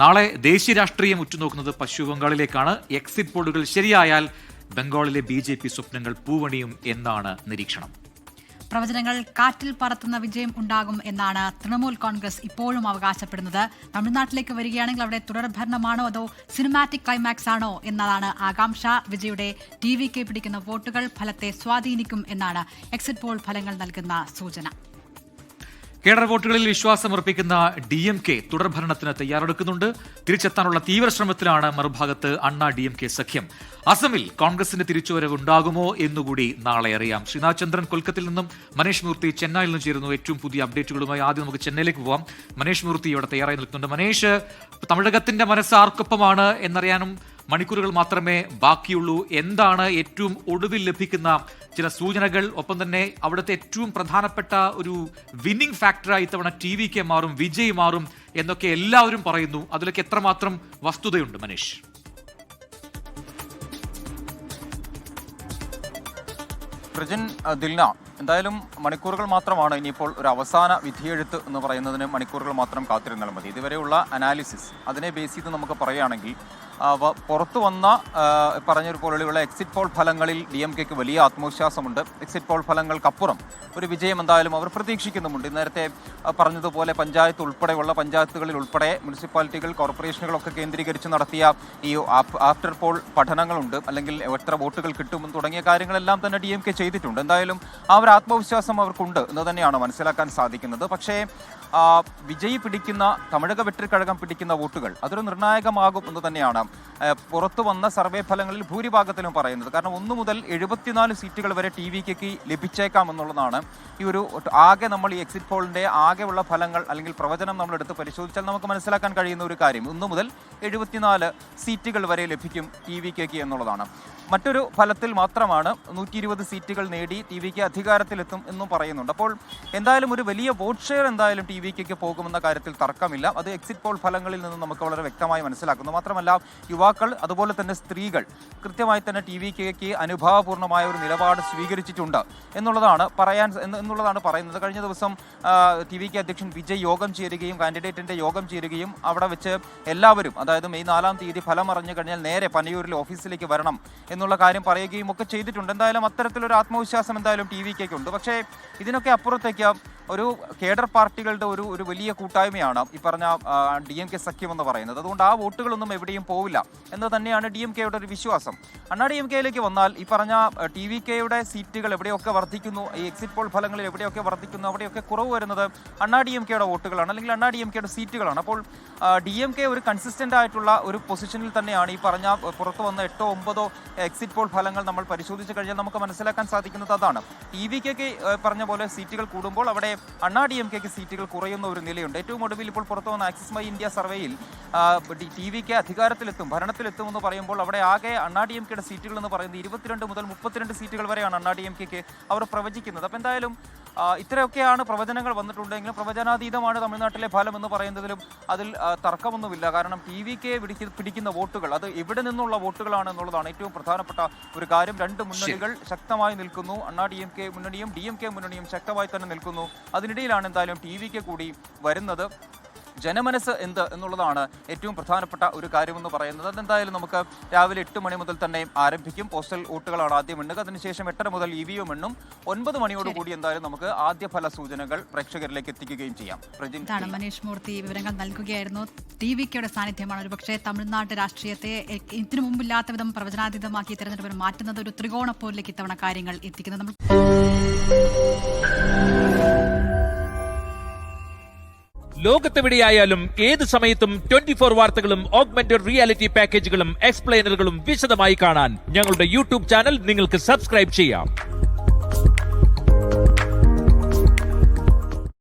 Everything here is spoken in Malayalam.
നാളെ ദേശീയ രാഷ്ട്രീയം ഉറ്റുനോക്കുന്നത് പശ്ചിമ ബംഗാളിലേക്കാണ്. എക്സിറ്റ് പോളുകൾ ശരിയായാൽ ബംഗാളിലെ BJP സ്വപ്നങ്ങൾ പൂവണിയും എന്നാണ് നിരീക്ഷണം. പ്രവചനങ്ങൾ കാറ്റിൽ പറത്തുന്ന വിജയം ഉണ്ടാകും എന്നാണ് തൃണമൂൽ കോൺഗ്രസ് ഇപ്പോഴും അവകാശപ്പെടുന്നത്. തമിഴ്നാട്ടിലേക്ക് വരികയാണെങ്കിൽ അവിടെ തുടർഭരണമാണോ അതോ സിനിമാറ്റിക് ക്ലൈമാക്സ് ആണോ എന്നതാണ് ആകാംക്ഷ. വിജയുടെ TVK പിടിക്കുന്ന വോട്ടുകൾ ഫലത്തെ സ്വാധീനിക്കും എന്നാണ് എക്സിറ്റ് പോൾ ഫലങ്ങൾ നൽകുന്ന സൂചന. Cadre വോട്ടുകളിൽ വിശ്വാസമർപ്പിക്കുന്ന DMK തുടർഭരണത്തിന് തയ്യാറെടുക്കുന്നുണ്ട്. തിരിച്ചെത്താനുള്ള തീവ്ര ശ്രമത്തിലാണ് മറുഭാഗത്ത് അണ്ണാ DMK സഖ്യം. അസമിൽ കോൺഗ്രസിന്റെ തിരിച്ചുവരവ് ഉണ്ടാകുമോ എന്നുകൂടി നാളെ അറിയാം. ശ്രീനാഥ് ചന്ദ്രൻ കൊൽക്കത്തയിൽ നിന്നും മനേഷ് മൂർത്തി ചെന്നൈയിൽ നിന്നും ചേരുന്നു ഏറ്റവും പുതിയ അപ്ഡേറ്റുകളുമായി. ആദ്യം നമുക്ക് ചെന്നൈയിലേക്ക് പോവാം. മനേഷ് മൂർത്തി ഇവിടെ തയ്യാറായി നിൽക്കുന്നുണ്ട്. മനേഷ്, തമിഴകത്തിന്റെ മനസ്സ് ആർക്കൊപ്പമാണ് എന്നറിയാനും മണിക്കൂറുകൾ മാത്രമേ ബാക്കിയുള്ളൂ. എന്താണ് ഏറ്റവും ഒടുവിൽ ലഭിക്കുന്ന ചില സൂചനകൾ? ഒപ്പം തന്നെ അവിടുത്തെ ഏറ്റവും പ്രധാനപ്പെട്ട ഒരു വിന്നിംഗ് ഫാക്ടറായി ഇത്തവണ TVK മാറും, വിജയ് മാറും എന്നൊക്കെ എല്ലാവരും പറയുന്നു. അതിലൊക്കെ എത്രമാത്രം വസ്തുതയുണ്ട് മനീഷ്? പ്രജിൻ, ദിൽന, എന്തായാലും മണിക്കൂറുകൾ മാത്രമാണ് ഇനിയിപ്പോൾ ഒരു അവസാന വിധിയെഴുത്ത് എന്ന് പറയുന്നതിന് മണിക്കൂറുകൾ മാത്രം കാത്തിരുന്നാൽ മതി. ഇതുവരെയുള്ള അനാലിസിസ് അതിനെ ബേസ് ചെയ്ത് നമുക്ക് പറയുകയാണെങ്കിൽ പുറത്തു വന്ന പറഞ്ഞതുപോലെയുള്ള എക്സിറ്റ് പോൾ ഫലങ്ങളിൽ DMKക്ക് വലിയ ആത്മവിശ്വാസമുണ്ട്. എക്സിറ്റ് പോൾ ഫലങ്ങൾക്കപ്പുറം ഒരു വിജയം എന്തായാലും അവർ പ്രതീക്ഷിക്കുന്നുമുണ്ട്. നേരത്തെ പറഞ്ഞതുപോലെ പഞ്ചായത്ത് ഉൾപ്പെടെയുള്ള പഞ്ചായത്തുകളിൽ ഉൾപ്പെടെ മുനിസിപ്പാലിറ്റികൾ, കോർപ്പറേഷനുകളൊക്കെ കേന്ദ്രീകരിച്ച് നടത്തിയ ഈ ആഫ്റ്റർ പോൾ പഠനങ്ങളുണ്ട്. അല്ലെങ്കിൽ എത്ര വോട്ടുകൾ കിട്ടുമെന്ന് തുടങ്ങിയ കാര്യങ്ങളെല്ലാം തന്നെ DMK ചെയ്തിട്ടുണ്ട്. എന്തായാലും ആ ഒരു ആത്മവിശ്വാസം അവർക്കുണ്ട് എന്ന് തന്നെയാണ് മനസ്സിലാക്കാൻ സാധിക്കുന്നത്. പക്ഷേ വിജയ് പിടിക്കുന്ന, തമിഴക വെട്രിക്കഴകം പിടിക്കുന്ന വോട്ടുകൾ അതൊരു നിർണായകമാകും എന്ന് തന്നെയാണ് പുറത്തു വന്ന സർവേ ഫലങ്ങളിൽ ഭൂരിഭാഗത്തിലും പറയുന്നത്. കാരണം 1 മുതൽ 74 സീറ്റുകൾ വരെ TVKക്ക് ലഭിച്ചേക്കാം എന്നുള്ളതാണ് ഈ ഒരു ആകെ നമ്മൾ ഈ എക്സിറ്റ് പോളിന്റെ ആകെയുള്ള ഫലങ്ങൾ അല്ലെങ്കിൽ പ്രവചനം നമ്മൾ എടുത്ത് പരിശോധിച്ചാൽ നമുക്ക് മനസ്സിലാക്കാൻ കഴിയുന്ന ഒരു കാര്യം. 1 മുതൽ 74 സീറ്റുകൾ വരെ ലഭിക്കും TVKക്ക് എന്നുള്ളതാണ്. മറ്റൊരു ഫലത്തിൽ മാത്രമാണ് 120 സീറ്റുകൾ നേടി TVK അധികാരത്തിലെത്തും എന്നും പറയുന്നുണ്ട്. അപ്പോൾ എന്തായാലും ഒരു വലിയ വോട്ട് ഷെയർ എന്തായാലും TVKക്ക് പോകുമെന്ന കാര്യത്തിൽ തർക്കമില്ല. അത് എക്സിറ്റ് പോൾ ഫലങ്ങളിൽ നിന്ന് നമുക്ക് വളരെ വ്യക്തമായി മനസ്സിലാക്കുന്നു. മാത്രമല്ല യുവാക്കൾ അതുപോലെ തന്നെ സ്ത്രീകൾ കൃത്യമായി തന്നെ TVKക്ക് അനുഭാവപൂർണ്ണമായ ഒരു നിലപാട് സ്വീകരിച്ചിട്ടുണ്ട് എന്നുള്ളതാണ് പറയുന്നത്. കഴിഞ്ഞ ദിവസം TVK അധ്യക്ഷൻ വിജയ് യോഗം ചേരുകയും കാൻഡിഡേറ്റിന്റെ യോഗം ചേരുകയും അവിടെ വെച്ച് എല്ലാവരും, അതായത് മെയ് 4-ാം തീയതി ഫലം അറിഞ്ഞു കഴിഞ്ഞാൽ നേരെ പനയൂരിലെ ഓഫീസിലേക്ക് വരണം എന്നുള്ള കാര്യം പറയുകയും ഒക്കെ ചെയ്തിട്ടുണ്ട്. എന്തായാലും അത്തരത്തിലൊരു ആത്മവിശ്വാസം എന്തായാലും TVKക്ക് ഉണ്ട്. പക്ഷേ ഇതിനൊക്കെ അപ്പുറത്തേക്ക് ഒരു കേഡർ പാർട്ടികളുടെ ഒരു വലിയ കൂട്ടായ്മയാണ് ഈ പറഞ്ഞ DMK സഖ്യം എന്ന് പറയുന്നത്. അതുകൊണ്ട് ആ വോട്ടുകളൊന്നും എവിടെയും പോവില്ല എന്ന് തന്നെയാണ് DMKയുടെ ഒരു വിശ്വാസം. അണ്ണാ DMKയിലേക്ക് വന്നാൽ ഈ പറഞ്ഞ TVKയുടെ സീറ്റുകൾ എവിടെയൊക്കെ വർദ്ധിക്കുന്നു, ഈ എക്സിറ്റ് പോൾ ഫലങ്ങളിൽ എവിടെയൊക്കെ വർദ്ധിക്കുന്നു, അവിടെയൊക്കെ കുറവ് വരുന്നത് അണ്ണാ DMKയുടെ വോട്ടുകളാണ്, അല്ലെങ്കിൽ അണ്ണാ DMKയുടെ സീറ്റുകളാണ്. അപ്പോൾ DMK ഒരു കൺസിസ്റ്റന്റ് ആയിട്ടുള്ള ഒരു പൊസിഷനിൽ തന്നെയാണ്. ഈ പറഞ്ഞ പുറത്തു വന്ന 8-9 എക്സിറ്റ് പോൾ ഫലങ്ങൾ നമ്മൾ പരിശോധിച്ച് കഴിഞ്ഞാൽ നമുക്ക് മനസ്സിലാക്കാൻ സാധിക്കുന്നത് അതാണ്. TVKക്ക് പറഞ്ഞ പോലെ സീറ്റുകൾ കൂടുമ്പോൾ അവിടെ അണ്ണാ DMKക്ക് സീറ്റുകൾ കുറയുന്ന ഒരു നിലയുണ്ട്. ഏറ്റവും ഒടുവിൽ ഇപ്പോൾ പുറത്തു വന്ന ആക്സിസ് മൈ ഇന്ത്യ സർവേയിൽ TVK അധികാരത്തിലെത്തും, ഭരണത്തിലെത്തും എന്ന് പറയുമ്പോൾ അവിടെ ആകെ അണ്ണാ DMKയുടെ സീറ്റുകൾ എന്ന് പറയുന്നത് 22 മുതൽ 32 സീറ്റുകൾ വരെയാണ് അണ്ണാ DMKക്ക് അവർ പ്രവചിക്കുന്നത്. അപ്പോൾ എന്തായാലും ഇത്രയൊക്കെയാണ് പ്രവചനങ്ങൾ വന്നിട്ടുണ്ടെങ്കിലും പ്രവചനാതീതമാണ് തമിഴ്നാട്ടിലെ ഫലം എന്ന് പറയുന്നതിലും അതിൽ തർക്കമൊന്നുമില്ല. കാരണം TVK പിടിക്കുന്ന വോട്ടുകൾ അത് എവിടെ നിന്നുള്ള വോട്ടുകളാണ് എന്നുള്ളതാണ് ഏറ്റവും പ്രധാനപ്പെട്ട ഒരു കാര്യം. രണ്ട് മുന്നണികൾ ശക്തമായി നിൽക്കുന്നു. അണ്ണാ DMK മുന്നണിയും DMK മുന്നണിയും ശക്തമായി തന്നെ നിൽക്കുന്നു. അതിനിടയിലാണ് എന്തായാലും TVK കൂടി വരുന്നത്. ജനമനസ് എന്ത് എന്നുള്ളതാണ് ഏറ്റവും പ്രധാനപ്പെട്ട ഒരു കാര്യമെന്ന് പറയുന്നത്. അതെന്തായാലും നമുക്ക് രാവിലെ 8 മണി മുതൽ തന്നെ ആരംഭിക്കും. പോസ്റ്റൽ വോട്ടുകളാണ് ആദ്യം എണ്ണുക. അതിനുശേഷം 8:30 മുതൽ EVM എണ്ണും. 9 മണിയോടുകൂടി എന്തായാലും നമുക്ക് ആദ്യ ഫല സൂചനകൾ പ്രേക്ഷകരിലേക്ക് എത്തിക്കുകയും ചെയ്യാം. മനീഷ് മൂർത്തി വിവരങ്ങൾ നൽകുകയായിരുന്നു. TVKയുടെ സാന്നിധ്യമാണ് ഒരുപക്ഷെ തമിഴ്നാട് രാഷ്ട്രീയത്തെ ഇതിനു മുമ്പില്ലാത്ത വിധം പ്രവചനാതീതമാക്കി തെരഞ്ഞെടുപ്പിന് മാറ്റുന്നത്. ഒരു ത്രികോണപ്പോരിലേക്ക് ഇത്തവണ കാര്യങ്ങൾ എത്തിക്കുന്നത്. ലോകത്തെവിടെയായാലും ഏത് സമയത്തും 24 വാർത്തകളും ഓഗ്മെന്റഡ് റിയാലിറ്റി പാക്കേജുകളും എക്സ്പ്ലെയിനറുകളും വിശദമായി കാണാൻ ഞങ്ങളുടെ YouTube ചാനൽ നിങ്ങൾക്ക് സബ്സ്ക്രൈബ് ചെയ്യാം.